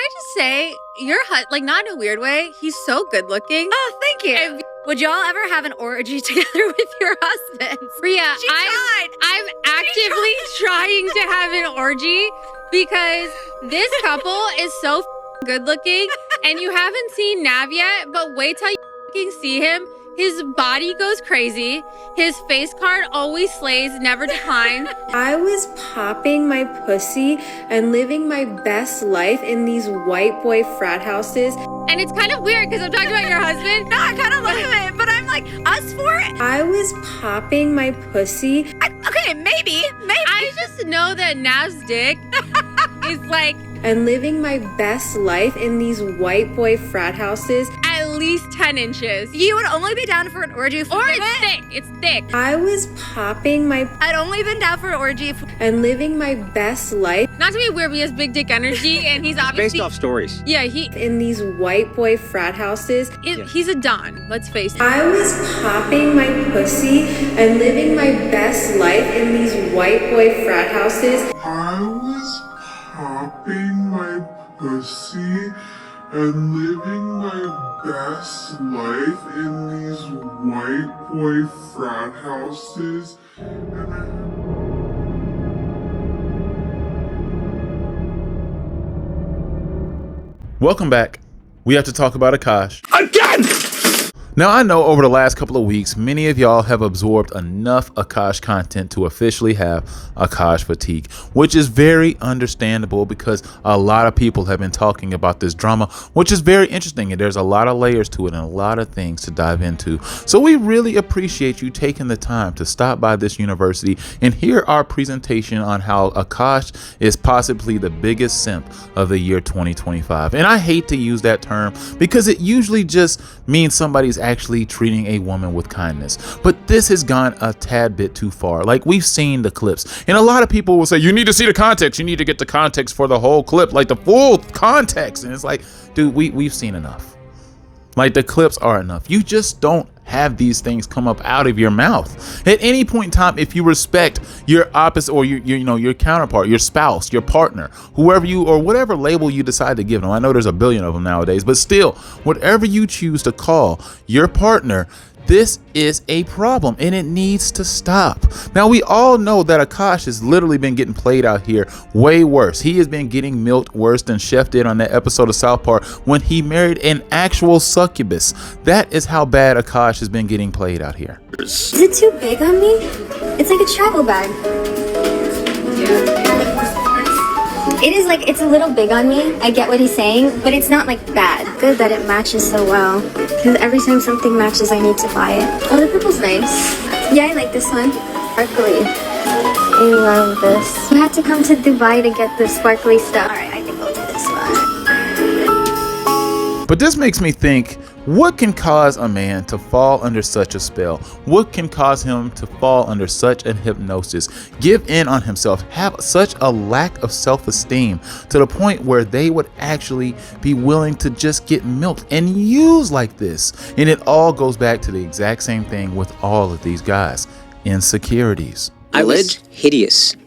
I just say, like, not in a weird way, he's so good looking. Oh, thank you. And would y'all ever have an orgy together with your husbands? Rhea, She tried. I'm actively trying to have an orgy because this couple is so good looking, and you haven't seen Nav yet, but wait till you see him. His body goes crazy. His face card always slays, never declines. I was popping my pussy and living my best life in these white boy frat houses. And it's kind of weird because I'm talking about your husband. No, I kind of love it, but I'm like, us for it? I was popping my pussy. Okay, maybe. I just know that Nav's dick is like... And living my best life in these white boy frat houses. At least 10 inches. You would only be down for an orgy if Or it's thick. It's thick. I was popping my... I'd only been down for an orgy if... And living my best life. Not to be weird, but he has big dick energy, and he's obviously... Based off stories. Yeah, he... In these white boy frat houses. He's a don, let's face it. I was popping my pussy and living my best life in these white boy frat houses. I was popping my pussy and living my best life in these white boy frat houses. Welcome back. We have to talk about Akash. Again! Now, I know over the last couple of weeks, many of y'all have absorbed enough Akash content to officially have Akash fatigue, which is very understandable because a lot of people have been talking about this drama, which is very interesting, and there's a lot of layers to it and a lot of things to dive into. So we really appreciate you taking the time to stop by this university and hear our presentation on how Akash is possibly the biggest simp of the year 2025. And I hate to use that term because it usually just means somebody's actually treating a woman with kindness, but this has gone a tad bit too far. Like, we've seen the clips, and a lot of people will say you need to see the context, you need to get the context for the whole clip, like the full context, and it's like, dude, we've seen enough. Like, the clips are enough. You just don't have these things come up out of your mouth at any point in time. If you respect your opposite or your counterpart, your spouse, your partner, whoever you, or whatever label you decide to give them. I know there's a billion of them nowadays, but still, whatever you choose to call your partner, this is a problem and it needs to stop. Now, we all know that Akash has literally been getting played out here way worse. He has been getting milked worse than Chef did on that episode of South Park when he married an actual succubus. That is how bad Akash has been getting played out here. Is it too big on me? It's like a travel bag. It is like, it's a little big on me. I get what he's saying, but it's not like bad. Good that it matches so well. Because every time something matches, I need to buy it. Oh, the purple's nice. Yeah, I like this one. Sparkly. I love this. You have to come to Dubai to get the sparkly stuff. All right, I think I'll do this one. But this makes me think, what can cause a man to fall under such a spell? What can cause him to fall under such a hypnosis, give in on himself, have such a lack of self-esteem to the point where they would actually be willing to just get milked and used like this? And it all goes back to the exact same thing with all of these guys: insecurities. I was hideous.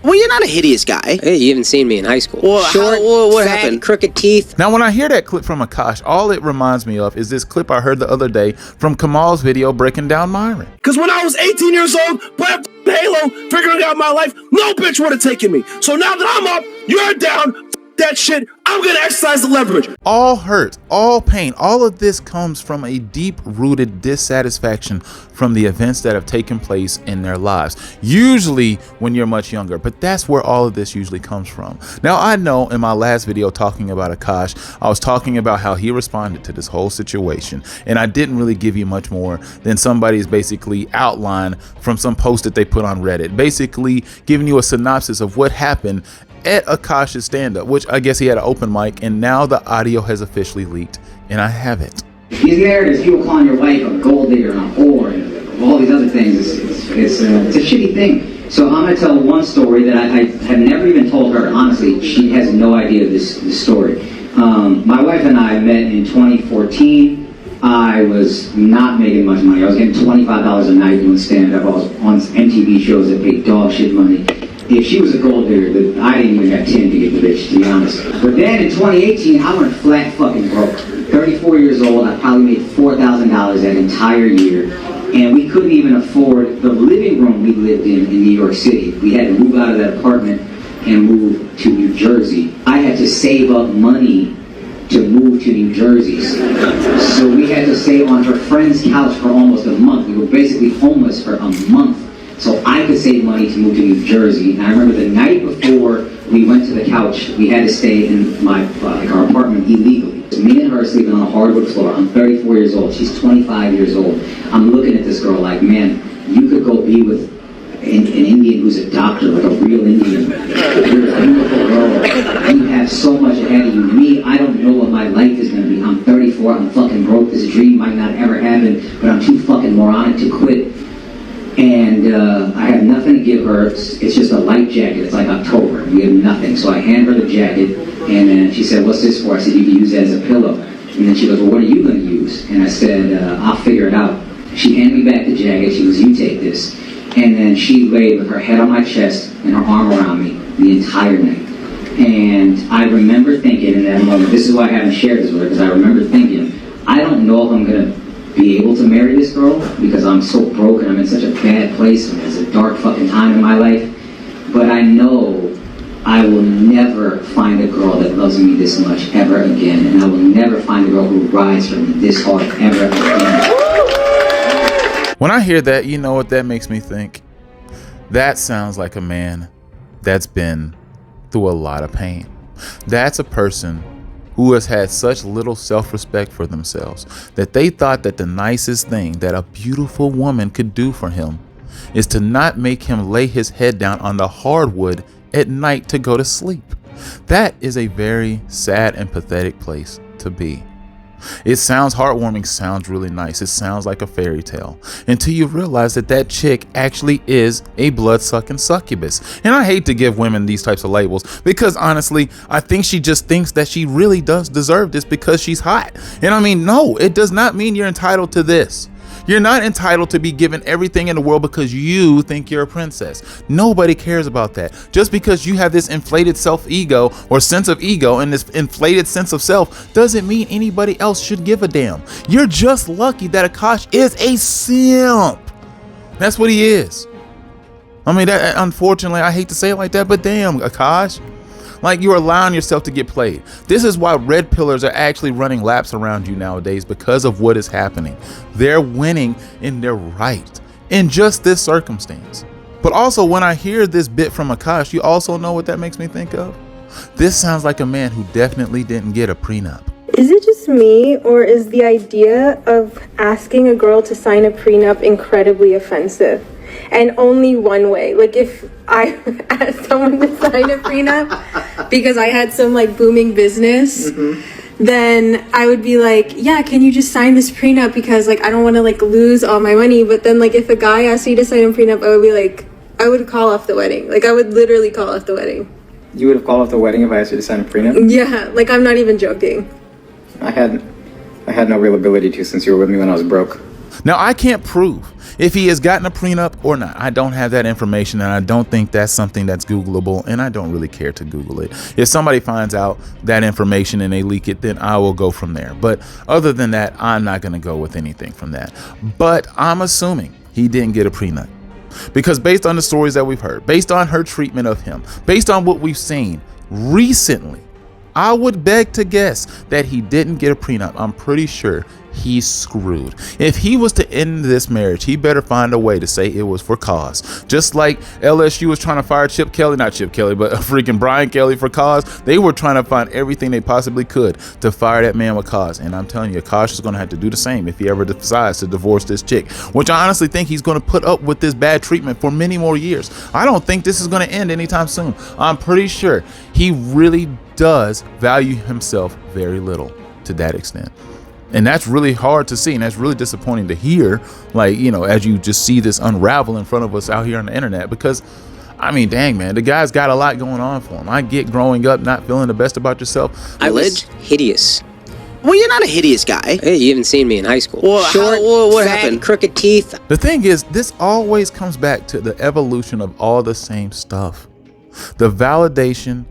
Well, you're not a hideous guy. Hey, you haven't seen me in high school. Well, Short, what fat, happened? crooked teeth. Now, when I hear that clip from Akash, all it reminds me of is this clip I heard the other day from Kamal's video breaking down Myron. Because when I was 18 years old, playing Halo, figuring out my life, no bitch would have taken me. So now that I'm up, you're down, that shit, I'm gonna exercise the leverage. All hurt, all pain, all of this comes from a deep-rooted dissatisfaction from the events that have taken place in their lives, usually when you're much younger, but that's where all of this usually comes from. Now, I know in my last video talking about Akash, I was talking about how he responded to this whole situation, and I didn't really give you much more than somebody's basically outline from some post that they put on Reddit, basically giving you a synopsis of what happened at Akash's stand-up, which I guess he had an open mic, and now the audio has officially leaked, and I have it. These narratives, people calling your wife a gold digger and a whore and all these other things, it's a shitty thing. So I'm going to tell one story that I have never even told her. Honestly, she has no idea of this story. My wife and I met in 2014. I was not making much money. I was getting $25 a night doing stand-up. I was on MTV shows that paid dog shit money. if she was a gold digger, I didn't even have 10 to get the bitch, to be honest. But then in 2018, I went flat fucking broke. 34 years old, I probably made $4,000 that entire year. And we couldn't even afford the living room we lived in New York City. We had to move out of that apartment and move to New Jersey. I had to save up money to move to New Jersey. So we had to stay on her friend's couch for almost a month. We were basically homeless for a month. So I could save money to move to New Jersey. And I remember the night before we went to the couch, we had to stay in my our apartment illegally. So me and her sleeping on a hardwood floor. I'm 34 years old. She's 25 years old. I'm looking at this girl like, man, you could go be with an Indian who's a doctor, like a real Indian. You're a beautiful girl. You have so much ahead of you. Me, I don't know what my life is going to be. I'm 34. I'm fucking broke. This dream might not ever happen, but I'm too fucking moronic to quit. And I have nothing to give her. It's just a light jacket. It's like October. We have nothing. So I hand her the jacket, and then she said, what's this for? I said, you can use it as a pillow. And then she goes, well, what are you going to use? And I said, I'll figure it out. She handed me back the jacket. She goes, you take this. And then she laid with her head on my chest and her arm around me the entire night. And I remember thinking in that moment, this is why I haven't shared this with her, because I remember thinking, I don't know if I'm going to be able to marry this girl because I'm so broken. I'm in such a bad place and it's a dark fucking time in my life. But I know I will never find a girl that loves me this much ever again. And I will never find a girl who rides for me this hard ever again. When I hear that, you know what that makes me think? That sounds like a man that's been through a lot of pain. That's a person who has had such little self-respect for themselves that they thought that the nicest thing that a beautiful woman could do for him is to not make him lay his head down on the hardwood at night to go to sleep. That is a very sad and pathetic place to be. It sounds heartwarming, sounds really nice. It sounds like a fairy tale until you realize that that chick actually is a blood-sucking succubus. And I hate to give women these types of labels because honestly, I think she just thinks that she really does deserve this because she's hot. And I mean, no, it does not mean you're entitled to this. You're not entitled to be given everything in the world because you think you're a princess. Nobody cares about that. Just because you have this inflated self-ego or sense of ego and this inflated sense of self doesn't mean anybody else should give a damn. You're just lucky that Akash is a simp. That's what he is. I mean, that, unfortunately, I hate to say it like that, but damn, Akash. Like, you're allowing yourself to get played. This is why red pillars are actually running laps around you nowadays because of what is happening. They're winning and they're right in just this circumstance. But also, when I hear this bit from Akash, you also know what that makes me think of? This sounds like a man who definitely didn't get a prenup. Is it just me, or is the idea of asking a girl to sign a prenup incredibly offensive? And only one way. Like, if I asked someone to sign a prenup because I had some like booming business, then I would be like, yeah, can you just sign this prenup because like I don't want to like lose all my money. But then like if a guy asked me to sign a prenup, I would be like, I would call off the wedding. Like, I would literally call off the wedding. You would have called off the wedding if I asked you to sign a prenup? Yeah, like I'm not even joking. I had no real ability to since you were with me when I was broke. Now, I can't prove if he has gotten a prenup or not. I don't have that information, and I don't think that's something that's Googleable, and I don't really care to Google it. If somebody finds out that information and they leak it, then I will go from there. But other than that, I'm not going to go with anything from that. But I'm assuming he didn't get a prenup. Because based on the stories that we've heard, based on her treatment of him, based on what we've seen recently, I would beg to guess that he didn't get a prenup. I'm pretty sure he's screwed. If he was to end this marriage, he better find a way to say it was for cause. Just like LSU was trying to fire Chip Kelly, not Chip Kelly, but freaking Brian Kelly for cause. They were trying to find everything they possibly could to fire that man with cause. And I'm telling you, Akash is going to have to do the same if he ever decides to divorce this chick, which I honestly think he's going to put up with this bad treatment for many more years. I don't think this is going to end anytime soon. I'm pretty sure he really does value himself very little to that extent. And that's really hard to see, and that's really disappointing to hear, like, you know, as you just see this unravel in front of us out here on the internet. Because I mean, dang, man, the guy's got a lot going on for him. I get growing up not feeling the best about yourself. I was hideous. Well, you're not a hideous guy. Hey, you haven't seen me in high school. Well, short, what fat, happened? Crooked teeth. The thing is, this always comes back to the evolution of all the same stuff. The validation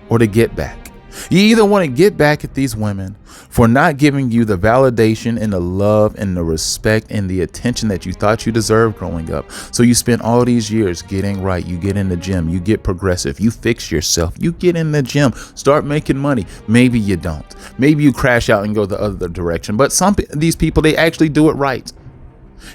or the get back. You either want to get back at these women for not giving you the validation and the love and the respect and the attention that you thought you deserved growing up. So you spend all these years getting right. You get in the gym, you get progressive, you fix yourself, you get in the gym, start making money. Maybe you don't. Maybe you crash out and go the other direction. But these people, they actually do it right.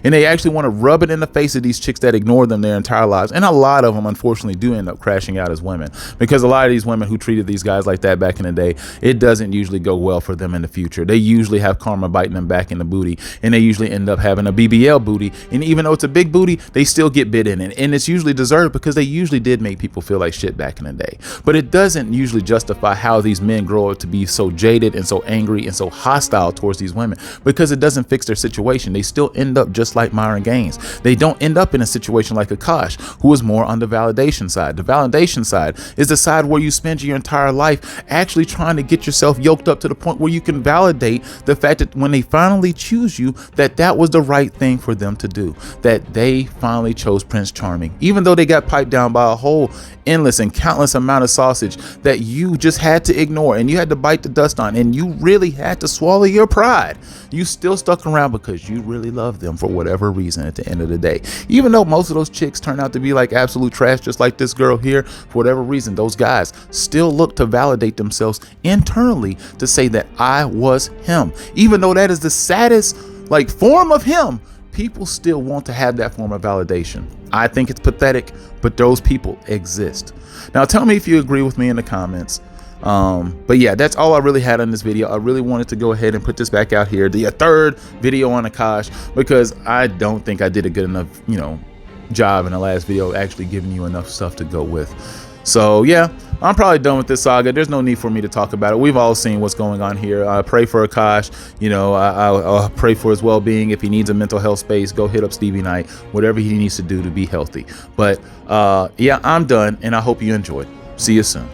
And they actually want to rub it in the face of these chicks that ignore them their entire lives. And a lot of them, unfortunately, do end up crashing out as women, because a lot of these women who treated these guys like that back in the day, it doesn't usually go well for them in the future. They usually have karma biting them back in the booty, and they usually end up having a BBL booty. And even though it's a big booty, they still get bit in it. And it's usually deserved, because they usually did make people feel like shit back in the day. But it doesn't usually justify how these men grow up to be so jaded and so angry and so hostile towards these women, because it doesn't fix their situation. They still end up just like Myron Gaines. They don't end up in a situation like Akash, who is more on the validation side. The validation side is the side where you spend your entire life actually trying to get yourself yoked up to the point where you can validate the fact that when they finally choose you, that was the right thing for them to do, that they finally chose Prince Charming, even though they got piped down by a whole endless and countless amount of sausage that you just had to ignore and you had to bite the dust on, and you really had to swallow your pride. You still stuck around because you really love them for whatever reason at the end of the day. Even though most of those chicks turn out to be like absolute trash, just like this girl here, for whatever reason, those guys still look to validate themselves internally to say that I was him. Even though that is the saddest form of him, people still want to have that form of validation. I think it's pathetic, but those people exist. Now tell me if you agree with me in the comments. But yeah, that's all I really had on this video. I really wanted to go ahead and put this back out here, the third video on Akash, because I don't think I did a good enough, job in the last video actually giving you enough stuff to go with. So yeah, I'm probably done with this saga. There's no need for me to talk about it. We've all seen what's going on here. I pray for Akash. I'll pray for his well-being. If he needs a mental health space, go hit up Stevie Knight, whatever he needs to do to be healthy. But yeah, I'm done, and I hope you enjoyed. See you soon.